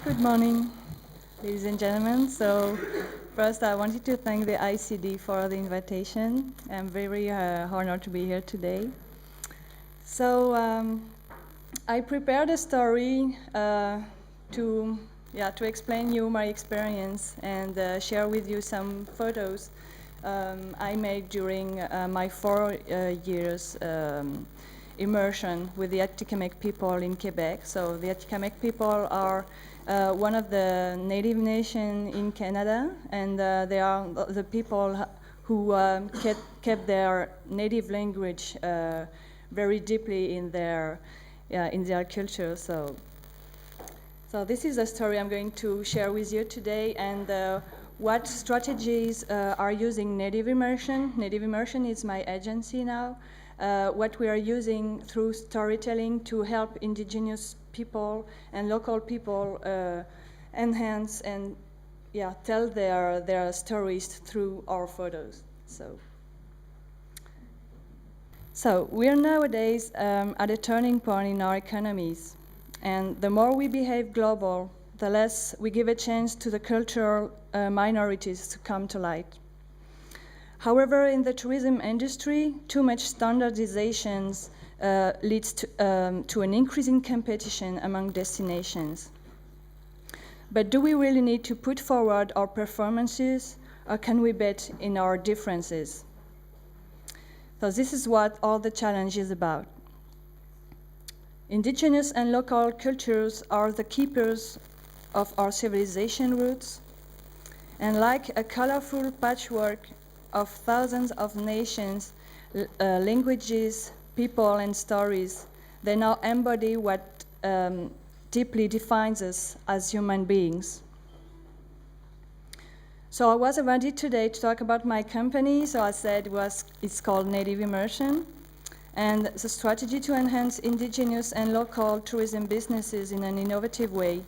Good morning, ladies and gentlemen. So first I wanted to thank the ICD for the invitation. I'm very honored to be here today. So I prepared a story to explain you my experience and share with you some photos I made during my 4 years immersion with the Atikamekw people in Quebec. So the Atikamekw people are one of the native nations in Canada, and they are the people who kept their native language very deeply in their culture. So this is a story I'm going to share with you today, and what strategies are using Native Immersion. Native Immersion is my agency now. What we are using through storytelling to help Indigenous people and local people enhance and tell their stories through our photos. So we're nowadays at a turning point in our economies, and the more we behave global, the less we give a chance to the cultural minorities to come to light. However, in the tourism industry, too much standardizations leads to an increasing competition among destinations. But do we really need to put forward our performances, or can we bet in our differences? So this is what all the challenge is about. Indigenous and local cultures are the keepers of our civilization roots, and like a colorful patchwork of thousands of nations, languages, people, and stories, they now embody what deeply defines us as human beings. So I was invited today to talk about my company. So I said it's called Native Immersion, and the strategy to enhance Indigenous and local tourism businesses in an innovative way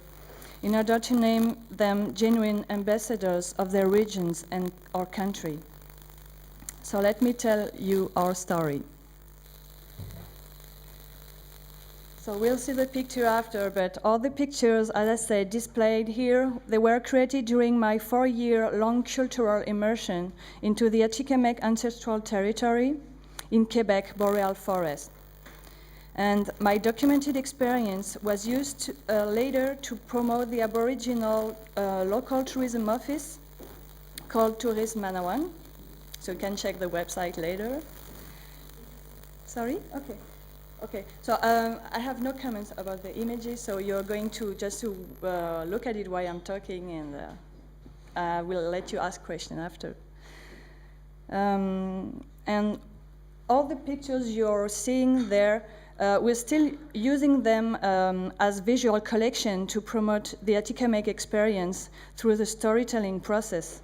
in order to name them genuine ambassadors of their regions and our country. So let me tell you our story. So we'll see the picture after, but all the pictures, as I said, displayed here, they were created during my 4-year-long cultural immersion into the Atikamekw ancestral territory in Quebec Boreal Forest. And my documented experience was used later to promote the Aboriginal local tourism office called Tourisme Manawan. So you can check the website later. Sorry? Okay. Okay. So I have no comments about the images, so you're going to just look at it while I'm talking, and I will let you ask questions after. And all the pictures you're seeing there, we're still using them as visual collection to promote the Atikamekw experience through the storytelling process.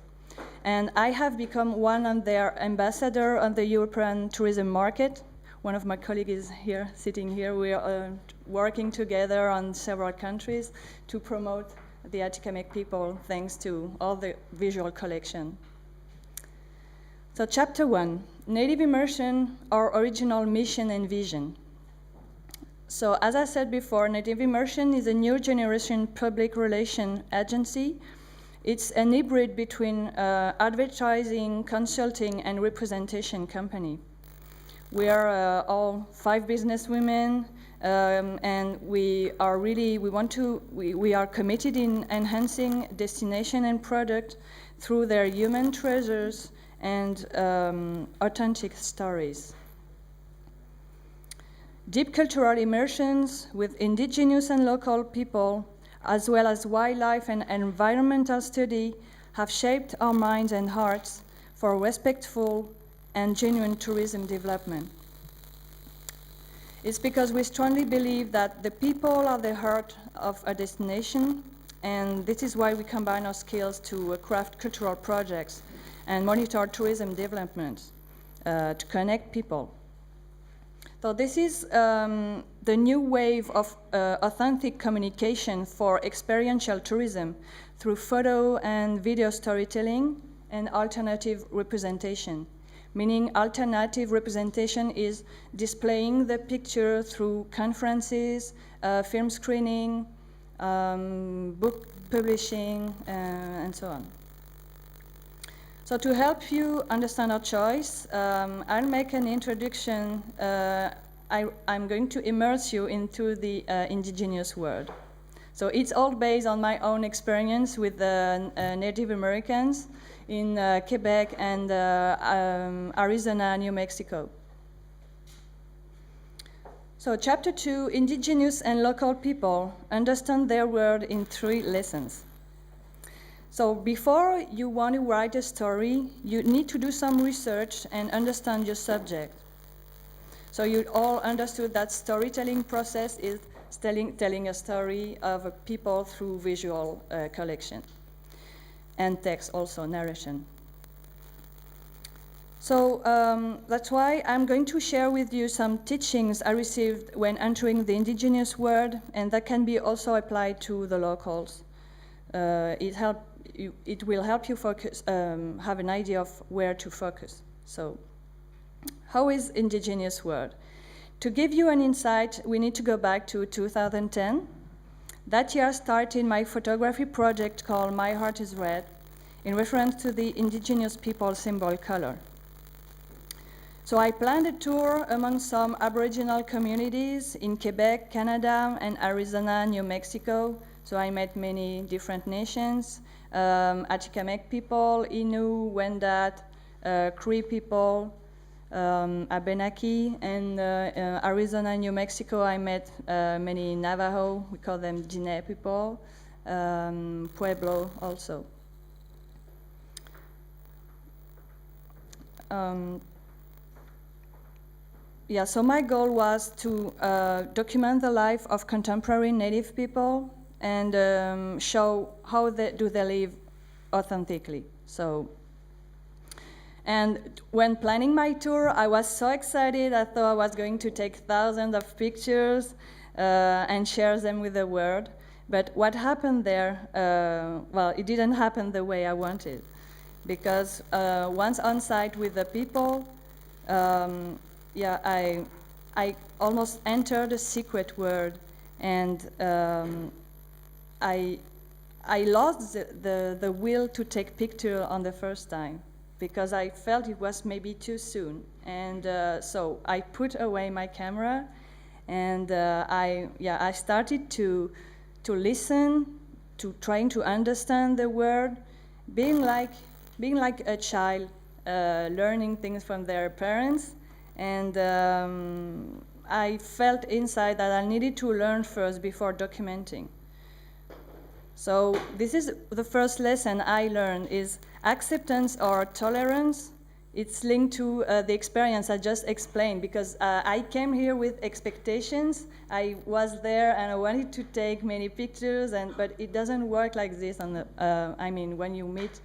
And I have become one of their ambassador on the European tourism market. One of my colleagues is here, sitting here. We are working together on several countries to promote the Atikamekw people, thanks to all the visual collection. So chapter 1, Native Immersion, our original mission and vision. So as I said before, Native Immersion is a new generation public relation agency. It's an hybrid between advertising, consulting, and representation company. We are all 5 businesswomen, and we are committed in enhancing destination and product through their human treasures and authentic stories. Deep cultural immersions with Indigenous and local people, as well as wildlife and environmental study, have shaped our minds and hearts for respectful and genuine tourism development. It's because we strongly believe that the people are the heart of a destination, and this is why we combine our skills to craft cultural projects and monitor tourism development to connect people. So this is the new wave of authentic communication for experiential tourism through photo and video storytelling and alternative representation. Meaning alternative representation is displaying the picture through conferences, film screening, book publishing, and so on. So to help you understand our choice, I'll make an introduction. I'm going to immerse you into the indigenous world. So it's all based on my own experience with the Native Americans in Quebec and Arizona, New Mexico. So chapter 2, Indigenous and Local People Understand Their World in 3 lessons. So before you want to write a story, you need to do some research and understand your subject. So you all understood that storytelling process is telling a story of a people through visual collection and text, also narration. So that's why I'm going to share with you some teachings I received when entering the indigenous world, and that can be also applied to the locals. It will help you focus, have an idea of where to focus. So how is indigenous world? To give you an insight, we need to go back to 2010. That year started my photography project called My Heart is Red, in reference to the indigenous people symbol color. So I planned a tour among some Aboriginal communities in Quebec, Canada, and Arizona, New Mexico. So I met many different nations, Atikamekw people, Innu, Wendat, Cree people, Abenaki, and Arizona, New Mexico, I met many Navajo, we call them Diné people, Pueblo also. Yeah, so my goal was to document the life of contemporary Native people and show how they live authentically. And when planning my tour, I was so excited. I thought I was going to take thousands of pictures and share them with the world. But what happened there, well, it didn't happen the way I wanted. Because once on site with the people, I almost entered a secret world, and I lost the will to take picture on the first time, because I felt it was maybe too soon. And so I put away my camera, and I started to listen, to trying to understand the world, being like a child, learning things from their parents. And I felt inside that I needed to learn first before documenting. So this is the first lesson I learned, is acceptance or tolerance. It's linked to the experience I just explained, because I came here with expectations. I was there and I wanted to take many pictures, but it doesn't work like this. When you meet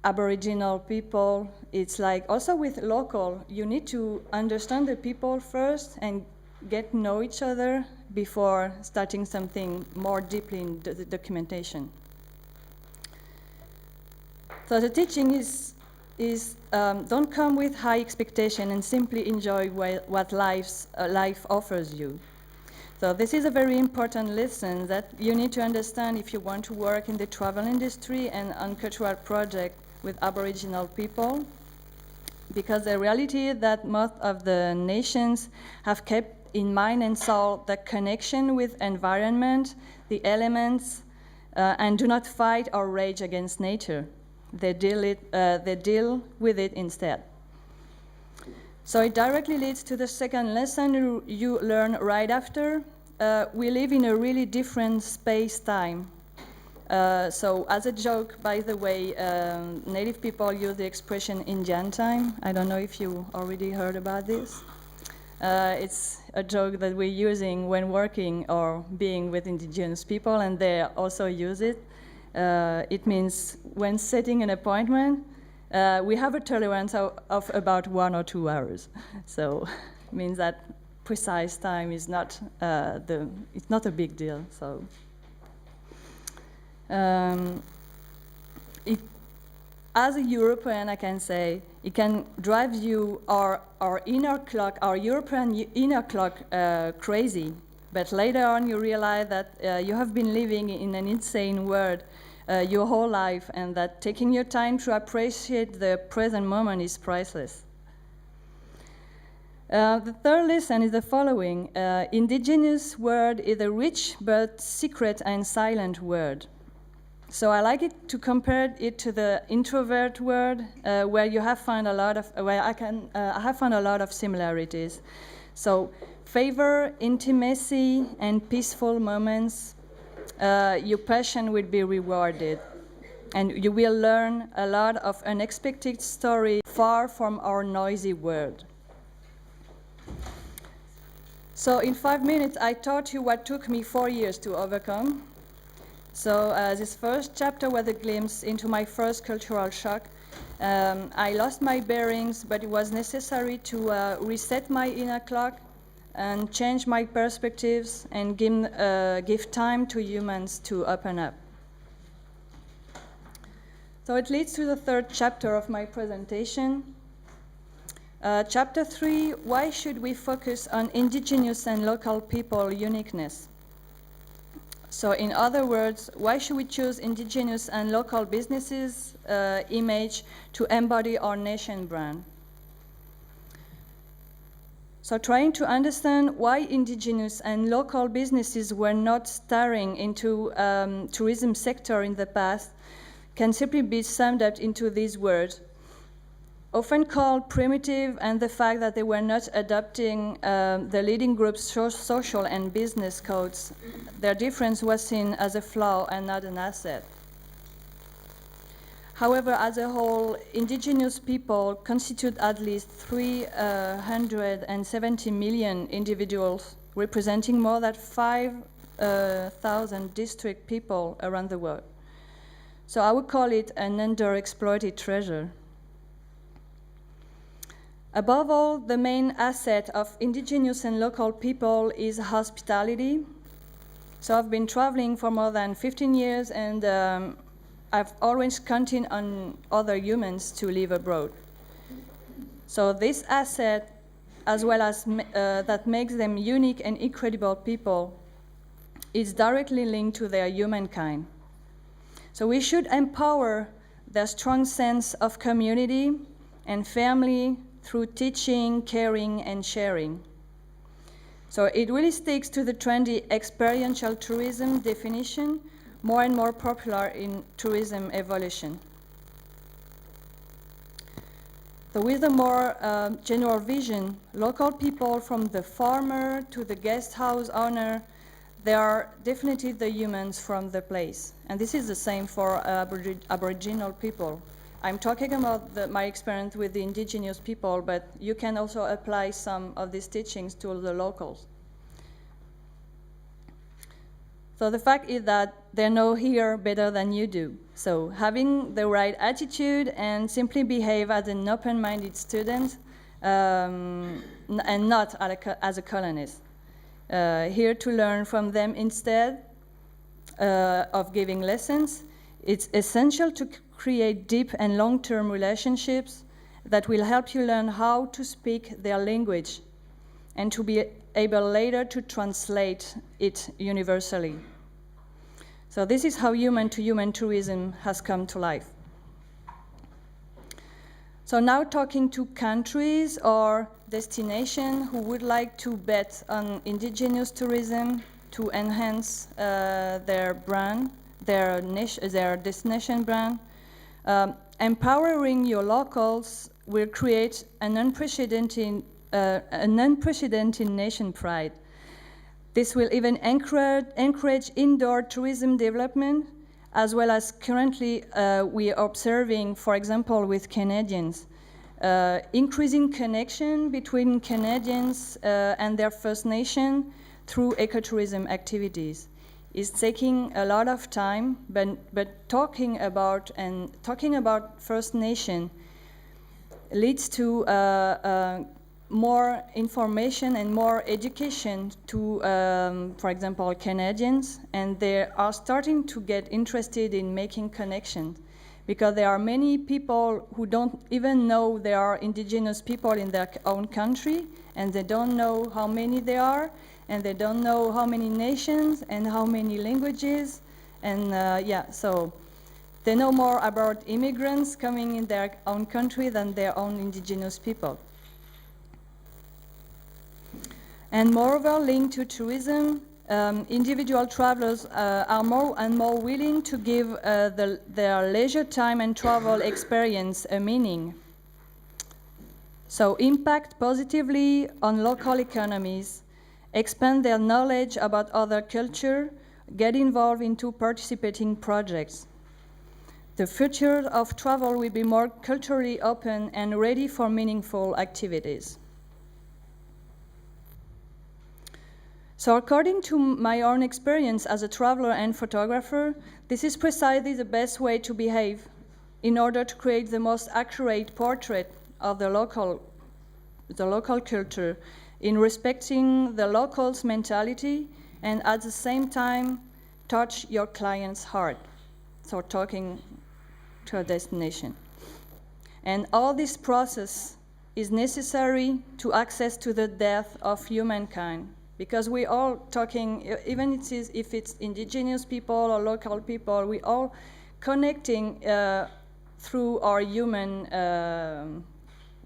Aboriginal people, it's like also with local, you need to understand the people first and get to know each other before starting something more deeply in the documentation. So the teaching is don't come with high expectation and simply enjoy what life offers you. So this is a very important lesson that you need to understand if you want to work in the travel industry and on cultural project with Aboriginal people, because the reality is that most of the nations have kept in mind and saw the connection with environment, the elements, and do not fight or rage against nature. They deal with it instead. So it directly leads to the second lesson you learn right after. We live in a really different space-time. So as a joke, by the way, Native people use the expression Indian time. I don't know if you already heard about this. It's a joke that we're using when working or being with Indigenous people, and they also use it. It means when setting an appointment, we have a tolerance of about 1 or 2 hours. So it means that precise time is not it's not a big deal. So as a European, I can say it can drive you our inner clock, our European inner clock, crazy, But later on, you realize that you have been living in an insane world your whole life, and that taking your time to appreciate the present moment is priceless. The third lesson is the following. Indigenous word is a rich but secret and silent word. So I like it to compare it to the introvert word, where you have found a lot of I have found a lot of similarities. So favor, intimacy, and peaceful moments. Your passion will be rewarded, and you will learn a lot of unexpected stories far from our noisy world. So in 5 minutes, I taught you what took me 4 years to overcome. So this first chapter was a glimpse into my first cultural shock. I lost my bearings, but it was necessary to reset my inner clock and change my perspectives and give time to humans to open up. So it leads to the third chapter of my presentation. Chapter 3, why should we focus on indigenous and local people uniqueness? So in other words, why should we choose indigenous and local businesses image to embody our nation brand? So trying to understand why indigenous and local businesses were not starring into tourism sector in the past can simply be summed up into these words, often called primitive, and the fact that they were not adopting the leading group's social and business codes. Their difference was seen as a flaw and not an asset. However, as a whole, indigenous people constitute at least 370 million individuals, representing more than 5,000 district people around the world. So I would call it an underexploited treasure. Above all, the main asset of indigenous and local people is hospitality. So I've been traveling for more than 15 years, and I've always counted on other humans to live abroad. So this asset, as well as that makes them unique and incredible people, is directly linked to their humankind. So we should empower their strong sense of community and family through teaching, caring, and sharing. So it really sticks to the trendy experiential tourism definition, more and more popular in tourism evolution. So with a more general vision, local people from the farmer to the guest house owner, they are definitely the humans from the place. And this is the same for Aboriginal people. I'm talking about my experience with the indigenous people, but you can also apply some of these teachings to the locals. So the fact is that they know here better than you do. So having the right attitude and simply behave as an open-minded student and not as a colonist. Here to learn from them instead of giving lessons. It's essential to create deep and long-term relationships that will help you learn how to speak their language and to be able later to translate it universally. So this is how human-to-human tourism has come to life. So now talking to countries or destinations who would like to bet on indigenous tourism to enhance their brand, their destination brand. Empowering your locals will create an unprecedented nation pride. This will even encourage indoor tourism development, as well as currently we are observing, for example, with Canadians, increasing connection between Canadians and their First Nation through ecotourism activities. It's taking a lot of time, but talking about First Nation leads to more information and more education to, for example, Canadians, and they are starting to get interested in making connections, because there are many people who don't even know there are indigenous people in their own country, and they don't know how many there are, and they don't know how many nations and how many languages, and so they know more about immigrants coming in their own country than their own indigenous people. And moreover, linked to tourism, individual travelers are more and more willing to give their leisure time and travel experience a meaning. So impact positively on local economies, expand their knowledge about other culture, get involved into participating projects. The future of travel will be more culturally open and ready for meaningful activities. So according to my own experience as a traveler and photographer, this is precisely the best way to behave in order to create the most accurate portrait of the local culture, in respecting the locals' mentality and at the same time touch your client's heart, so talking to a destination. And all this process is necessary to access to the depth of humankind, because we all talking, even if it's indigenous people or local people, we all connecting through our human,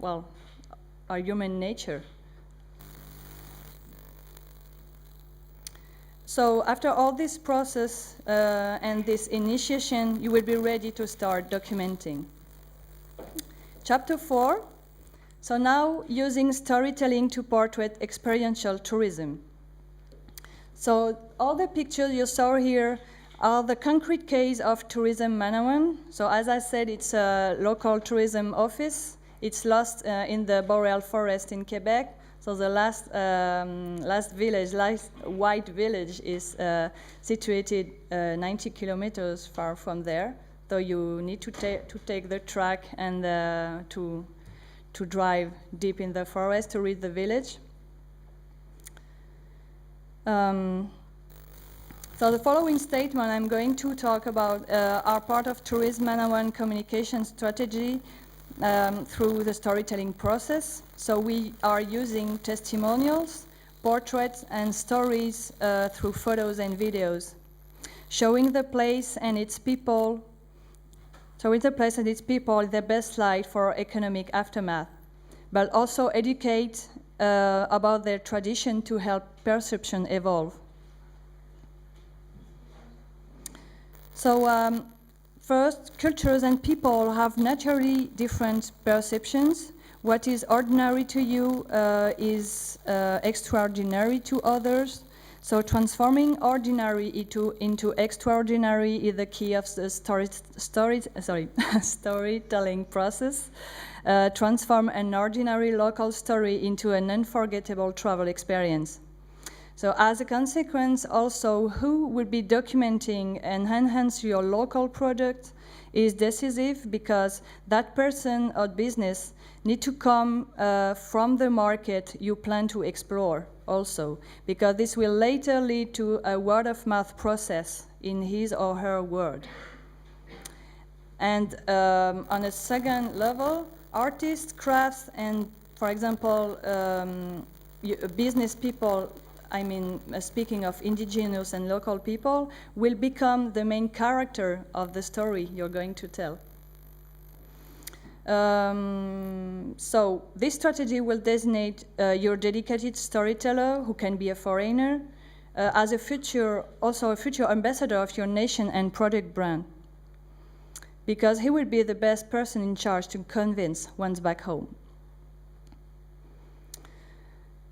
our human nature. So after all this process and this initiation, you will be ready to start documenting. Chapter 4. So now using storytelling to portray experiential tourism. So all the pictures you saw here are the concrete case of Tourism Manawan. So as I said, it's a local tourism office. It's lost in the boreal forest in Quebec. So the last white village is situated 90 kilometers far from there. So you need to take the track and to drive deep in the forest to reach the village. So the following statement I'm going to talk about are part of Tourism Manawan communication strategy through the storytelling process. So we are using testimonials, portraits, and stories through photos and videos, showing the place and its people. So with the place and its people, the best light for economic aftermath, but also educate about their tradition to help perception evolve. So first, cultures and people have naturally different perceptions. What is ordinary to you is extraordinary to others. So transforming ordinary into extraordinary is the key of the storytelling process. Transform an ordinary local story into an unforgettable travel experience. So as a consequence, also who will be documenting and enhance your local product is decisive, because that person or business need to come from the market you plan to explore also, because this will later lead to a word-of-mouth process in his or her word. And on a second level, artists, crafts, and, for example, business people, speaking of indigenous and local people, will become the main character of the story you're going to tell. So this strategy will designate your dedicated storyteller, who can be a foreigner, as a future ambassador of your nation and product brand, because he will be the best person in charge to convince one's back home.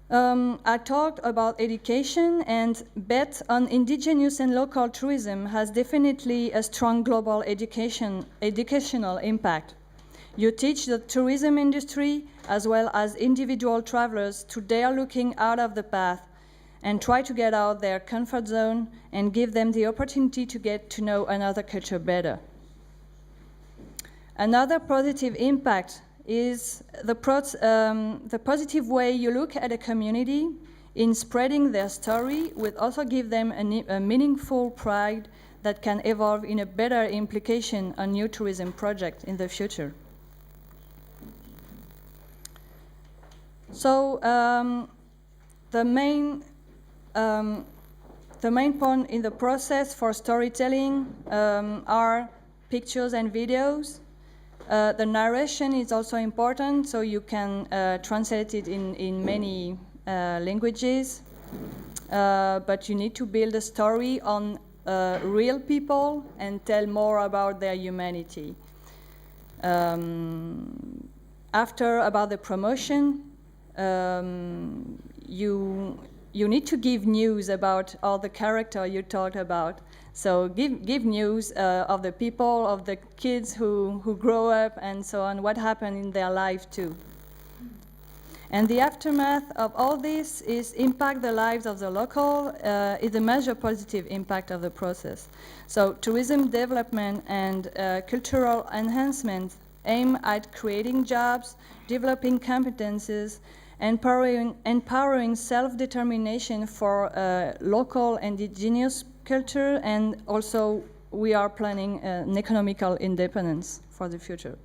I talked about education, and bet on indigenous and local tourism has definitely a strong global educational impact. You teach the tourism industry as well as individual travelers to dare looking out of the path and try to get out their comfort zone and give them the opportunity to get to know another culture better. Another positive impact is the positive way you look at a community in spreading their story will also give them a meaningful pride that can evolve in a better implication on new tourism projects in the future. So the main the main point in the process for storytelling are pictures and videos. The narration is also important, so you can translate it in many languages. But you need to build a story on real people and tell more about their humanity. After, about the promotion, you need to give news about all the character you talked about. So give news of the people, of the kids who grow up and so on, what happened in their life too. And the aftermath of all this is impact the lives of the local, is a major positive impact of the process. So tourism development and cultural enhancement aim at creating jobs, developing competences, empowering self-determination for local indigenous culture, and also we are planning an economical independence for the future.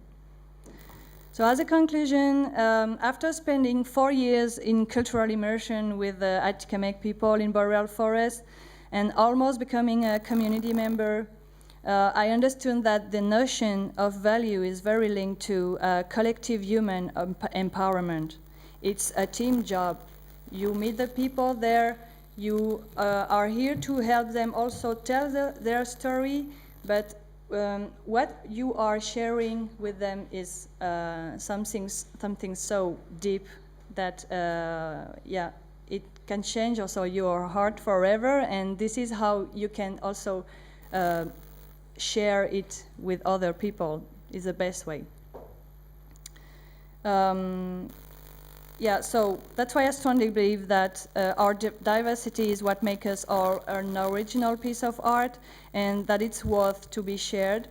So as a conclusion, after spending 4 years in cultural immersion with the Atikamekw people in Boreal Forest and almost becoming a community member, I understood that the notion of value is very linked to collective human empowerment. It's a team job. You meet the people there, you are here to help them also tell their story, but what you are sharing with them is something so deep that it can change also your heart forever, and this is how you can also share it with other people, is the best way. So that's why I strongly believe that our diversity is what makes us all an original piece of art, and that it's worth to be shared.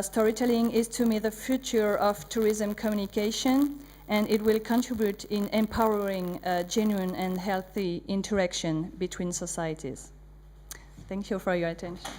Storytelling is, to me, the future of tourism communication, and it will contribute in empowering genuine and healthy interaction between societies. Thank you for your attention.